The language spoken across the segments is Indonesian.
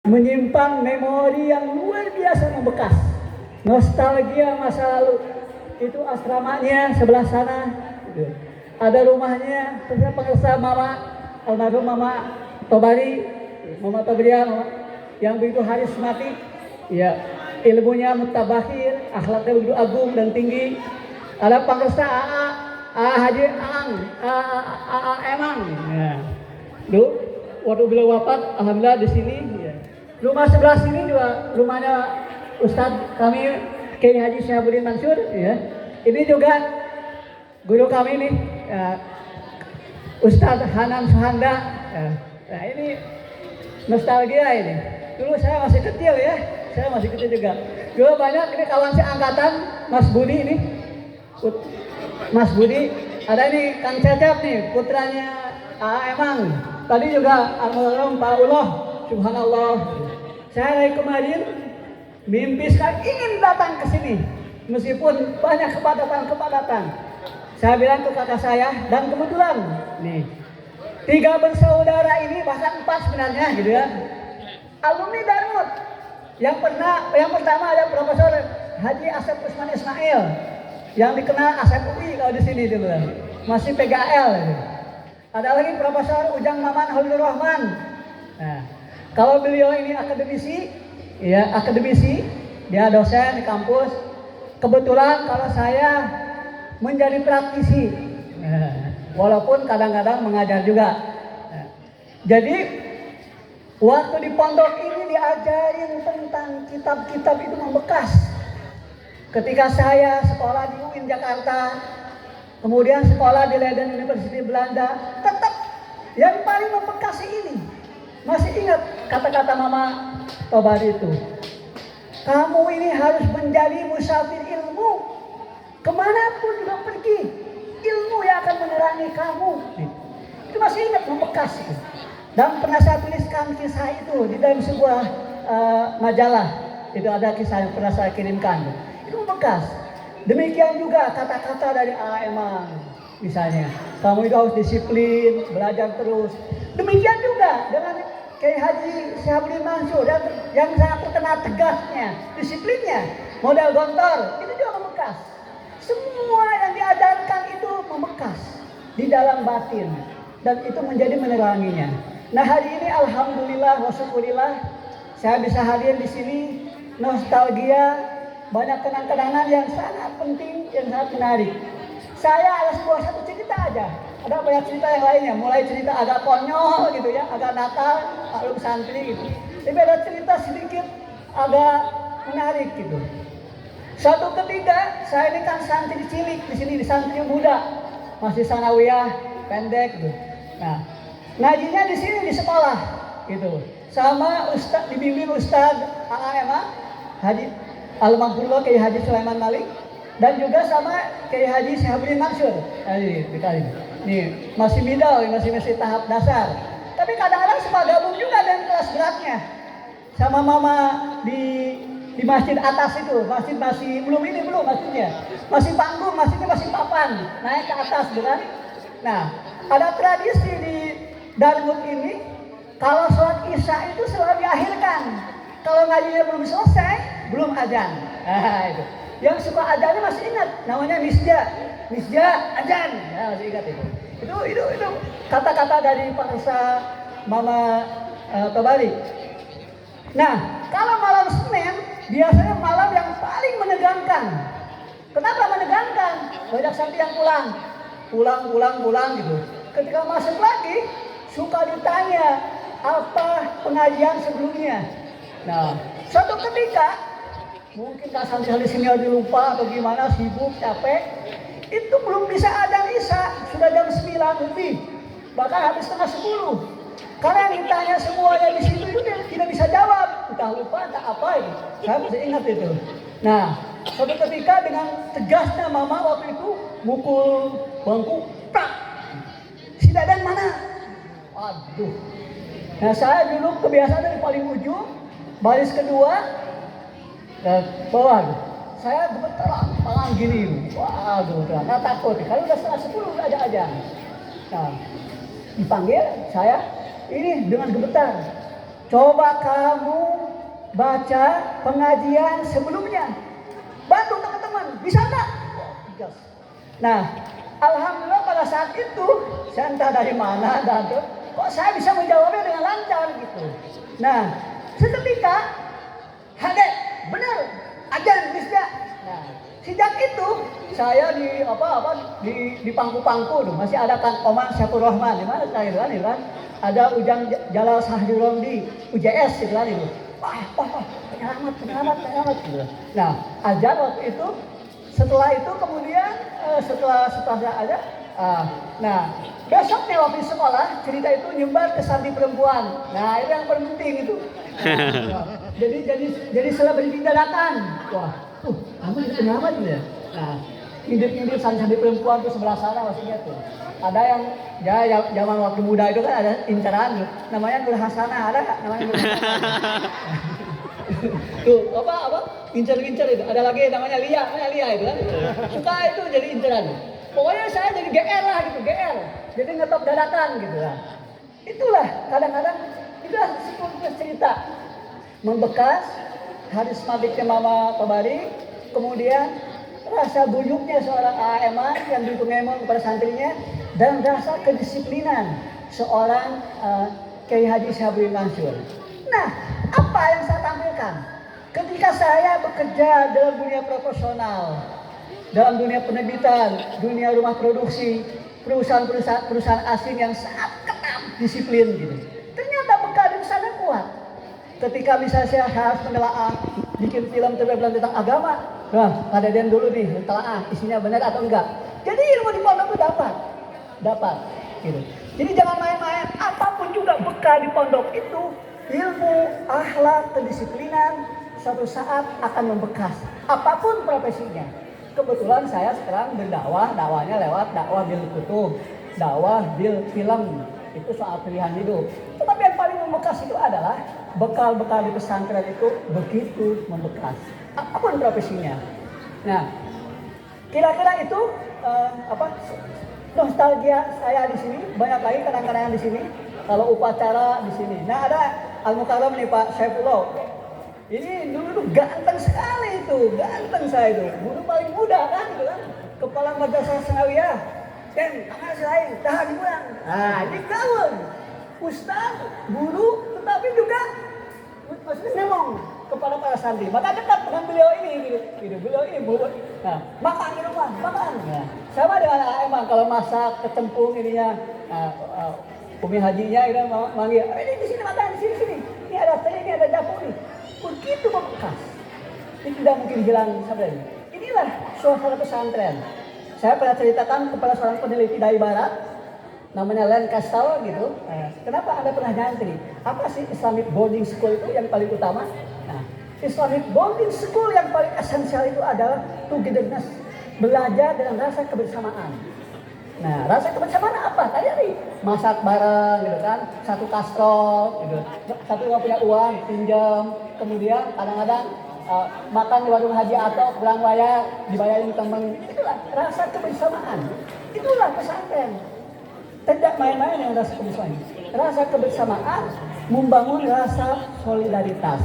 menyimpan memori yang luar biasa membekas. Nostalgia masa lalu. Itu asramanya sebelah sana. Ada rumahnya, pengusaha Mama, almarhum Mama Tobari, Mama Tobria, yang begitu harismatik, ya, ilmunya mutabakhir, akhlaknya begitu agung dan tinggi. Ada pengusaha Haji Aang, Emang. Ya. Waktu beliau wafat, alhamdulillah di sini. Ya. Rumah sebelah sini juga rumahnya Ustadz kami Kiai Haji Syahabudin Mansur. Ya. Ini juga guru kami nih, Ustadz Hanan Suhanda. Nah ini nostalgia ini. Dulu saya masih kecil ya, saya masih kecil juga. Dulu banyak ini kawan seangkatan Mas Budi ini, Mas Budi. Ada ini Kang Cecep nih, putranya Emang. Tadi juga almarhum Pak Uloh, subhanallah. Saya dari kemarin mimpi sekali ingin datang ke sini, meskipun banyak kepadatan. Saya bilang ke kakak saya, dan kebetulan nih 3 bersaudara ini, bahkan 4 sebenarnya gitu ya, alumni Darmut. Yang pertama ada Profesor Haji Asep Usman Ismail, yang dikenal Asep UI kalau di sini dulu, masih PGAL. Gitu. Ada lagi Profesor Ujang Maman Halilur Rahman. Nah, kalau beliau ini akademisi, ya akademisi, dia dosen di kampus. Kebetulan kalau saya menjadi praktisi, walaupun kadang-kadang mengajar juga. Jadi waktu di pondok ini diajarin tentang kitab-kitab itu membekas. Ketika saya sekolah di UIN Jakarta, kemudian sekolah di Leiden University Belanda, tetap yang paling membekas ini. Masih ingat kata-kata Mama Tobari itu, kamu ini harus menjadi musafir ilmu. Kemanapun juga pergi, ilmu yang akan menerangi kamu. Itu masih ingat, membekas itu. Dan pernah saya tuliskan kisah itu di dalam sebuah majalah. Itu ada kisah yang pernah saya kirimkan. Itu membekas. Demikian juga kata-kata dari Emang. Misalnya, kamu itu harus disiplin, belajar terus. Demikian juga dengan Kiai Haji Syahabudin Mansur yang sangat terkenal tegasnya, disiplinnya, model gontor, itu juga membekas. Semua yang diajarkan itu membekas di dalam batin, dan itu menjadi meneranginya. Nah hari ini alhamdulillah wa syukurillah saya bisa hadir di sini. Nostalgia, banyak kenang-kenangan yang sangat penting, yang sangat menarik. Saya ada satu cerita aja. Ada banyak cerita yang lainnya, mulai cerita agak konyol gitu ya, agak nakal, agak santri gitu. Tapi ada cerita sedikit agak menarik gitu. Suatu ketika saya ini kan santri cilik di sini, di santri muda, masih sanawiyah, pendek gitu. Nah, ngajinya di sini di sekolah gitu. Sama Ustaz, dibimbing Ustaz Emang Haji almarhum Kiai Haji Sulaiman Malik, dan juga sama Kiai Haji Syahabudin Mansur. Nih masih middle, masih tahap dasar. Tapi kadang-kadang suka gabung juga dengan kelas beratnya. Sama Mama di masjid atas itu, masjid belum masjidnya. Masih panggung, masjidnya masih papan, naik ke atas bukan? Nah, ada tradisi di Darmut ini, kalau sholat Isya itu selalu diakhirkan. Kalau ngajinya belum selesai, belum azan. Itu. Yang suka azannya masih ingat, namanya misja azan. Ya, masih ingat itu. Itu kata-kata dari Pak Mama Tobari. Nah, kalau malam Senin biasanya malam yang paling menegangkan. Kenapa menegangkan? Banyak santri yang pulang gitu. Ketika masuk lagi, suka ditanya apa pengajian sebelumnya. Nah, suatu ketika mungkin santri di sini lupa atau gimana, sibuk, capek, itu belum bisa adzan Isya, sudah jam 9 lebih, bahkan habis setengah 10. Karena yang ditanya semuanya di situ itu tidak bisa jawab, entah lupa, entah apa itu. Saya masih ingat itu. Nah, suatu ketika dengan tegasnya Mama waktu itu mukul bangku, prak. Si Dadan mana? Aduh. Nah, saya dulu kebiasaan dari paling ujung, baris kedua, dan bawah. Saya gemetar, tangan gini. Waduh, nggak takut. Kalau udah setengah 10 udah aja. Nah, dipanggil saya ini dengan gemetar. Coba kamu baca pengajian sebelumnya. Bantu teman-teman, bisa enggak? Nah, alhamdulillah pada saat itu, saya entah dari mana, kok saya bisa menjawabnya dengan lancar gitu. Nah, seketika, hadeh, benar, ajan bisa. Nah, sejak itu saya di pangku-pangku tuh masih ada Kang Omar Syafur Rahman, di mana saya itu kan, ada Ujang Jalal Sahdirom di UJS gitu kan itu. Wah, penyelamat gitu. Nah, ajan waktu itu, setelah itu kemudian setelah ada, nah besoknya waktu di sekolah cerita itu nyebar ke santri perempuan. Nah itu yang paling penting itu. Nah, jadi selebriti dadakan. Wah, kamu jadi penyelamat ya. Nah, hidup santri perempuan tuh sebelah sana maksudnya tuh. Ada yang ya zaman waktu muda itu kan ada incaran, namanya Nur Hasanah, ada nggak namanya Nur Hasanah? Tuh apa incer-incer itu, ada lagi namanya Lia itu kan, suka itu jadi inceran. Pokoknya saya jadi GR lah gitu, jadi ngetop dadakan gitu lah. Itulah kadang-kadang itulah sebuah cerita membekas hadis mabiknya Mama Tobari, kemudian rasa buyuknya seorang AMA yang dipengemon kepada santrinya, dan rasa kedisiplinan seorang Kiai Haji Sabri Mansur. Nah, apa yang saya tampilkan? Ketika saya bekerja dalam dunia profesional, dalam dunia penerbitan, dunia rumah produksi, perusahaan asing yang sangat ketat disiplin gitu. Ternyata bekal di sana kuat. Ketika misalnya saya harus menelaah bikin film tentang agama, nah ada den dulu nih telaah isinya benar atau enggak. Jadi ilmu di pondok itu dapat gitu. Jadi jangan main-main, apapun juga bekal di pondok itu, ilmu, akhlak, kedisiplinan suatu saat akan membekas. Apapun profesinya. Kebetulan saya sekarang dakwahnya lewat dakwah bil kutub, dakwah bil film. Itu soal pilihan hidup. Tetapi yang paling membekas itu adalah bekal-bekal di pesantren itu begitu membekas. Apapun profesinya. Nah, kira-kira itu nostalgia saya di sini. Banyak lagi kadang-kadang di sini. Kalau upacara di sini. Nah, ada Al-Mukarram nih Pak Saifullah. Ini dulu ganteng sekali itu, ganteng saya itu. Guru paling muda kan, gitu kan. Kepala Madrasah Sanawiyah. Dan tangan saya tahan dibuang. Nah, ini gaul. Ustaz, guru, tetapi juga maksudnya memang kepada para santri. Maka dekat dengan beliau ini, gitu. Beliau ini buat. Nah, makan di rumah, makan. Nah, sama dengan emang kalau masak kecempung ininya, Umi Hajinya itu manggil, ini di sini makan, di sini. Ini ada teh, ini ada dapur nih. Begitu membekas. Ini tidak mungkin hilang sebenarnya. Inilah suasana pesantren. Saya pernah ceritakan kepada seorang peneliti dari Barat, namanya Len Kastal gitu. Kenapa Anda pernah nyantri? Apa sih Islamic boarding school itu yang paling utama? Nah, Islamic boarding school yang paling esensial itu adalah togetherness, belajar dengan rasa kebersamaan. Nah, rasa kebersamaan apa? Kayak nih, masak bareng gitu kan, satu kastrol gitu. Satu nggak punya uang, pinjam. Kemudian kadang-kadang makan di warung Haji atau pulang bayar, dibayarin temen. Itulah rasa kebersamaan. Itulah pesantren. Tidak main-main yang rasa kebersamaan. Rasa kebersamaan membangun rasa solidaritas.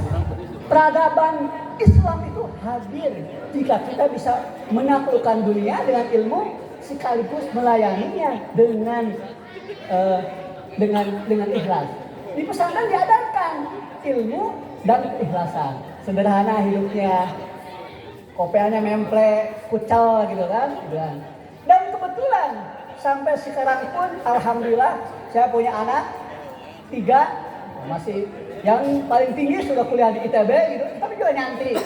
Peradaban Islam itu hadir jika kita bisa menaklukkan dunia dengan ilmu, sekaligus melayaninya dengan ikhlas. Di pesantren diajarkan ilmu dan keikhlasan. Sederhana hidupnya, kopiahnya memplek, kucal gitu kan. Dan kebetulan sampai sekarang pun alhamdulillah saya punya anak 3, masih yang paling tinggi sudah kuliah di ITB gitu, tapi juga nyantri.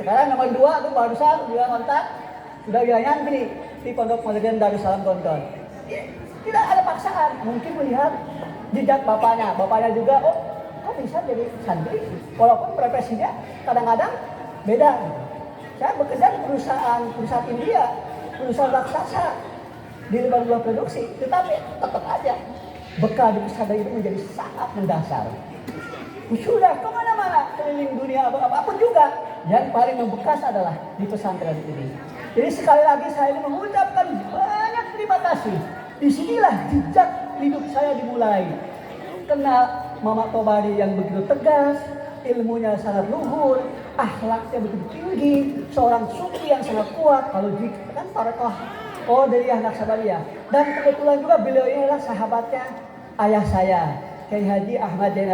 Sekarang nomor 2 tuh barusan juga kontak, sudah juga nyantri di Pondok Modern Darussalam Gontor. Tidak ada paksaan, mungkin melihat jejak bapaknya juga, kok bisa jadi santri, walaupun profesinya kadang-kadang beda. Saya bekerja di perusahaan India, perusahaan raksasa di luar produksi, tetapi tetap aja bekal di pesantren itu menjadi sangat mendasar. Sudah kemana-mana, keliling dunia apapun juga, yang paling membekas adalah di pesantren ini. Jadi sekali lagi saya ingin mengucapkan banyak terima kasih. Disinilah jejak hidup saya dimulai. Kenal Mama Tobari yang begitu tegas, ilmunya sangat luhur, akhlaknya begitu tinggi, seorang sufi yang sangat kuat. Kalau jika kan Tarekah Qadiriyah Naksabandia. Dan kebetulan juga beliau ini adalah sahabatnya ayah saya, Kiai Haji Ahmad Zainal